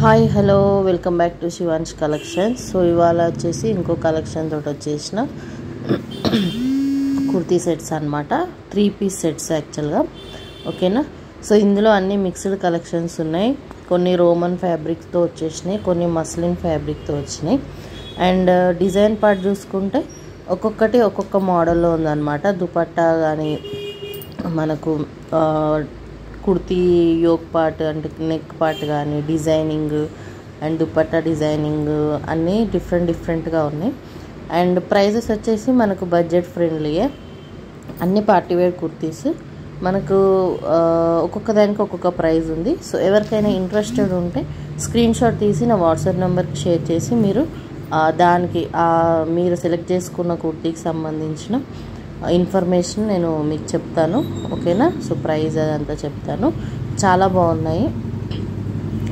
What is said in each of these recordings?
Hi hello welcome back to Shivansh collections. So ఇవాళ వచ్చేసి ఇంకో కలెక్షన్ తోటి వచ్చేసిన కుర్తీ సెట్స్ అనమాట. 3 పీస్ సెట్స్ యాక్చువల్గా. ఓకేనా. సో ఇందులో అన్ని మిక్స్డ్ కలెక్షన్స్ ఉన్నాయి. కొన్ని రోమన్ ఫ్యాబ్రిక్తో వచ్చేసినాయి, కొన్ని మస్లిన్ ఫ్యాబ్రిక్తో వచ్చినాయి. అండ్ డిజైన్ పార్ట్ చూసుకుంటే ఒక్కొక్కటి ఒక్కొక్క మోడల్లో ఉందన్నమాట. దుపట్టా కానీ మనకు కుర్తీ యోక్ పార్ట్ అంటే నెక్ పార్ట్ కానీ డిజైనింగ్ అండ్ దుపట్టా డిజైనింగ్ అన్నీ డిఫరెంట్గా ఉన్నాయి. అండ్ ప్రైజెస్ వచ్చేసి మనకు బడ్జెట్ ఫ్రెండ్లీయే. అన్ని పార్టీవేర్ కుర్తీస్ మనకు ఒక్కొక్క దానికి ఒక్కొక్క ప్రైస్ ఉంది. సో ఎవరికైనా ఇంట్రెస్టెడ్ ఉంటే స్క్రీన్ షాట్ తీసి నా వాట్సాప్ నెంబర్కి షేర్ చేసి మీరు దానికి మీరు సెలెక్ట్ చేసుకున్న కుర్తీకి సంబంధించిన ఇన్ఫర్మేషన్ నేను మీకు చెప్తాను. ఓకేనా. సో ప్రైస్ అదంతా చెప్తాను. చాలా బాగున్నాయి.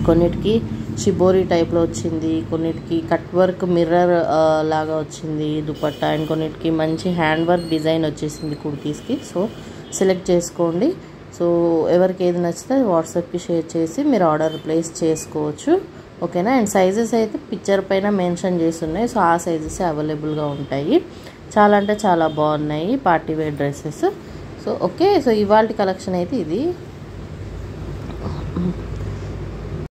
కొన్నిటికి షిబోరి టైప్లో వచ్చింది, కొన్నిటికి కట్ వర్క్ మిర్రర్ లాగా వచ్చింది దుపట్టా, అండ్ కొన్నిటికి మంచి హ్యాండ్ వర్క్ డిజైన్ వచ్చేసింది కుర్తీస్కి. సో సెలెక్ట్ చేసుకోండి. సో ఎవరికి ఏది నచ్చితే వాట్సాప్కి షేర్ చేసి మీరు ఆర్డర్ ప్లేస్ చేసుకోవచ్చు. ఓకేనా. అండ్ సైజెస్ అయితే పిక్చర్ పైన మెన్షన్ చేసి ఉన్నాయి. సో ఆ సైజెస్ అవైలబుల్గా ఉంటాయి. చాలా అంటే చాలా బాగున్నాయి party wear dresses. So okay. So ఇవాళ కలెక్షన్ అయితే ఇది.